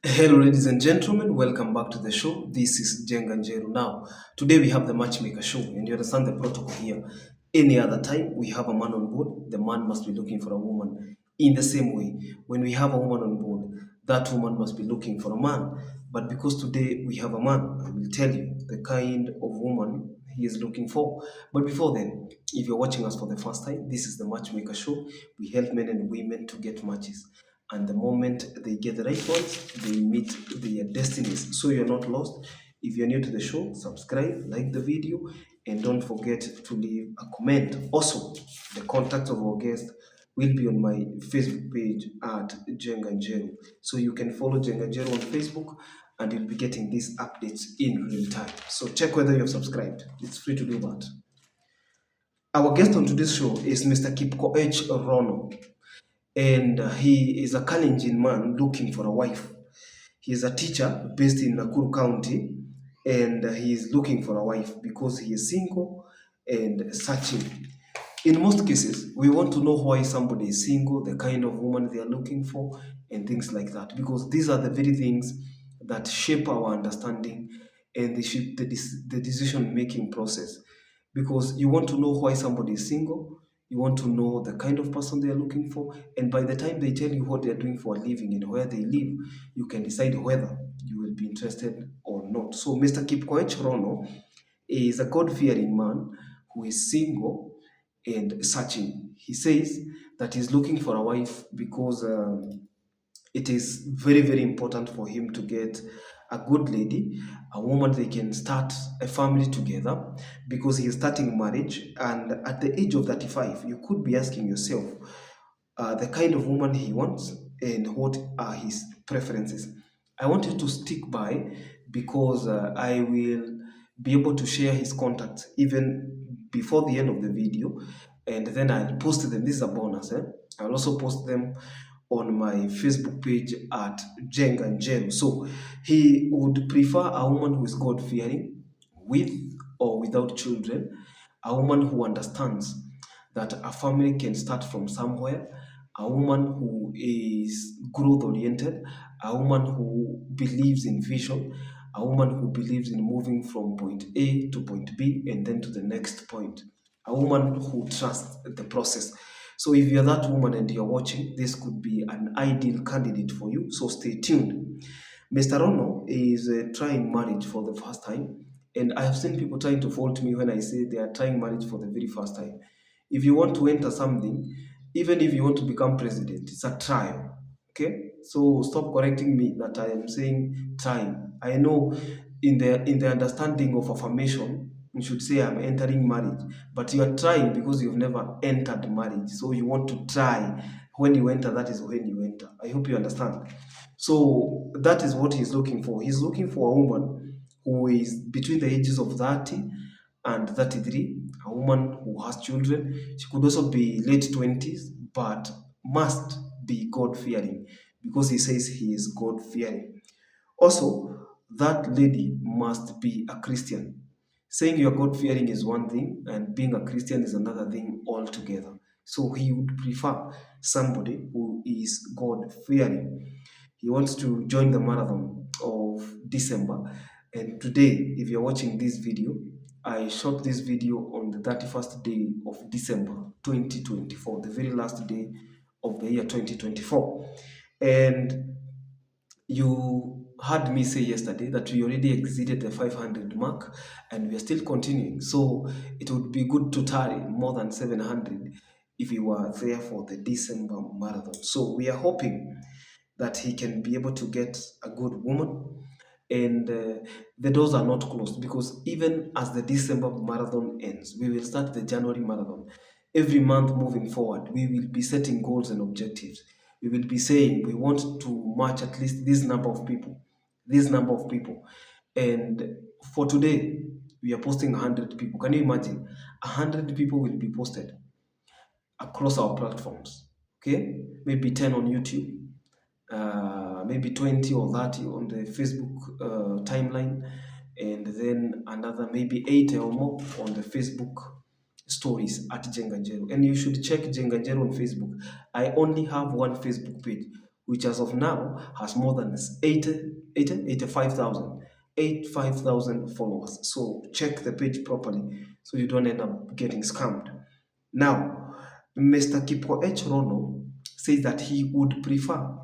Hello, ladies and gentlemen. Welcome back to the show. This is Jenga Njeru. Now, today we have the Matchmaker show, and you understand the protocol here. Any other time we have a man on board, the man must be looking for a woman. In the same way, when we have a woman on board, that woman must be looking for a man. But because today we have a man, I will tell you the kind of woman he is looking for. But before then, if you're watching us for the first time, this is the Matchmaker show. We help men and women to get matches, and the moment they get the right ones, they meet their destinies. So you're not lost. If you're new to the show, subscribe, like the video, and don't forget to leave a comment. Also, the contact of our guest will be on my Facebook page at Jenga Njeru. So you can follow Jenga Njeru on Facebook, and you'll be getting these updates in real time. So check whether you've subscribed. It's free to do that. Our guest on today's show is Mr. Kip Rono, and he is a Kalenjin man looking for a wife. He is a teacher based in Nakuru County, and he is looking for a wife because he is single and searching. In most cases, we want to know why somebody is single, the kind of woman they are looking for, and things like that, because these are the very things that shape our understanding and they shape the decision making process. Because you want to know why somebody is single, you want to know the kind of person they are looking for, and by the time they tell you what they are doing for a living and where they live, you can decide whether you will be interested or not. So, Mr. Kipkoech Rono is a God fearing man who is single and searching. He says that he's looking for a wife because it is very, very important for him to get a good lady, a woman they can start a family together because he is starting marriage. And at the age of 35, you could be asking yourself the kind of woman he wants and what are his preferences. I want you to stick by because I will be able to share his contacts even before the end of the video, and then I'll post them. This is a bonus. I'll also post them on my Facebook page at Jenga Njeru. So he would prefer a woman who is God fearing, with or without children, a woman who understands that a family can start from somewhere, a woman who is growth oriented, a woman who believes in vision, a woman who believes in moving from point A to point B and then to the next point, a woman who trusts the process. So if you're that woman and you're watching, this could be an ideal candidate for you. So stay tuned. Mr. Rono is trying marriage for the first time, and I have seen people trying to fault me when I say they are trying marriage for the very first time. If you want to enter something, even if you want to become president, it's a trial. Okay, so stop correcting me that I am saying trying. I know in the understanding of affirmation, you should say I'm entering marriage, but you are trying because you've never entered marriage. So you want to try. When you enter, that is when you enter. I hope you understand. So that is what he's looking for. He's looking for a woman who is between the ages of 30 and 33, a woman who has children. She could also be late 20s, but must be God fearing because he says he is God fearing. Also, that lady must be a Christian. Saying you're God fearing is one thing, and being a Christian is another thing altogether. So he would prefer somebody who is God fearing. He wants to join the marathon of December. And today, if you're watching this video, I shot this video on the 31st day of December 2024, the very last day of the year 2024. And you heard me say yesterday that we already exceeded the 500 mark and we are still continuing. So it would be good to tarry more than 700 if we were there for the December marathon. So we are hoping that he can be able to get a good woman, and the doors are not closed because even as the December marathon ends, we will start the January marathon. Every month moving forward, we will be setting goals and objectives. We will be saying we want to match at least this number of people, this number of people. And for today, we are posting 100 people. Can you imagine? 100 people will be posted across our platforms. Okay, maybe 10 on YouTube, maybe 20 or 30 on the Facebook timeline, and then another maybe 8 or more on the Facebook stories at Jenganjero. And you should check Jenganjero on Facebook. I only have one Facebook page. which as of now has more than 85,000 followers. So check the page properly so you don't end up getting scammed. Now, Mr. Rono says that he would prefer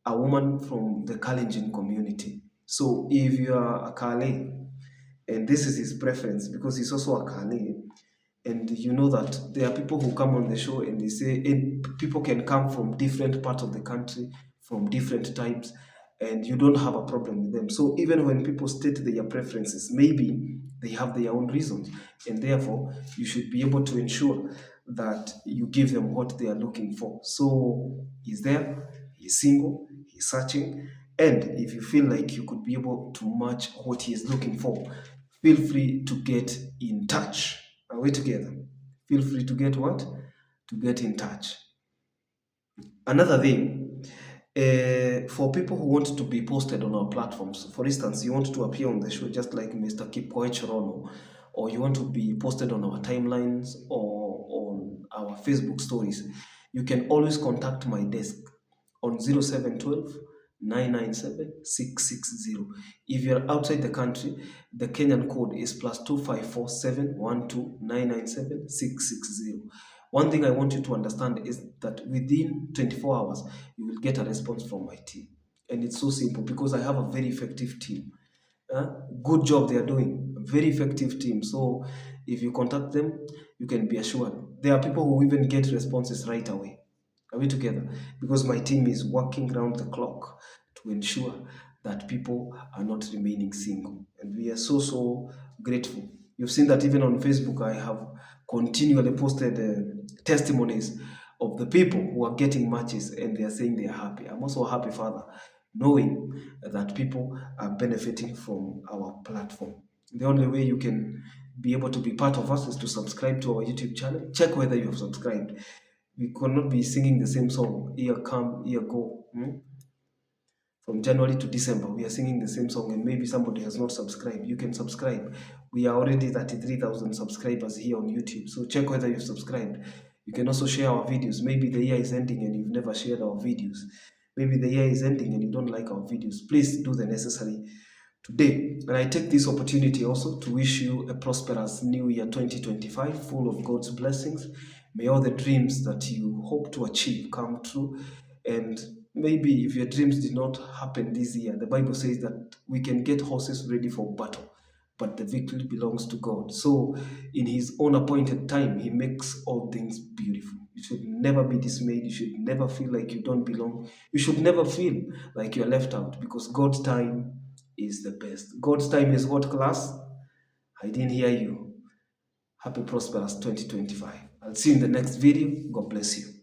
a woman from the Kalenjin community. So if you are a Kale, and this is his preference because he's also a Kale, and you know that there are people who come on the show and they say and people can come from different parts of the country, from different types, and you don't have a problem with them. So even when people state their preferences, maybe they have their own reasons, and therefore you should be able to ensure that you give them what they are looking for. So he's there, he's single, he's searching, and if you feel like you could be able to match what he is looking for, feel free to get in touch. Are we together? Feel free to get what? To get in touch. Another thing, for people who want to be posted on our platforms, for instance, you want to appear on the show just like Mr. Kip Rono, or you want to be posted on our timelines or on our Facebook stories, you can always contact my desk on 0712 997 660. If you're outside the country, the Kenyan code is plus 254 712 997 660. One thing I want you to understand is that within 24 hours, you will get a response from my team. And it's so simple because I have a very effective team. Good job they are doing. A very effective team. So if you contact them, you can be assured. There are people who even get responses right away. Are we together? Because my team is working round the clock to ensure that people are not remaining single. And we are so grateful. You've seen that even on Facebook, I have continually posted testimonies of the people who are getting matches and they are saying they are happy. I'm also a happy father, knowing that people are benefiting from our platform. The only way you can be able to be part of us is to subscribe to our YouTube channel. Check whether you have subscribed. We cannot be singing the same song, year come, year go. From January to December, we are singing the same song, and maybe somebody has not subscribed. You can subscribe. We are already 33,000 subscribers here on YouTube, so check whether you've subscribed. You can also share our videos. Maybe the year is ending and you've never shared our videos. Maybe the year is ending and you don't like our videos. Please do the necessary today. And I take this opportunity also to wish you a prosperous new year 2025, full of God's blessings. May all the dreams that you hope to achieve come true. And maybe if your dreams did not happen this year, the Bible says that we can get horses ready for battle, but the victory belongs to God. So, in His own appointed time, He makes all things beautiful. You should never be dismayed. You should never feel like you don't belong. You should never feel like you're left out because God's time is the best. God's time is what, class? I didn't hear you. Happy prosperous 2025. I'll see you in the next video. God bless you.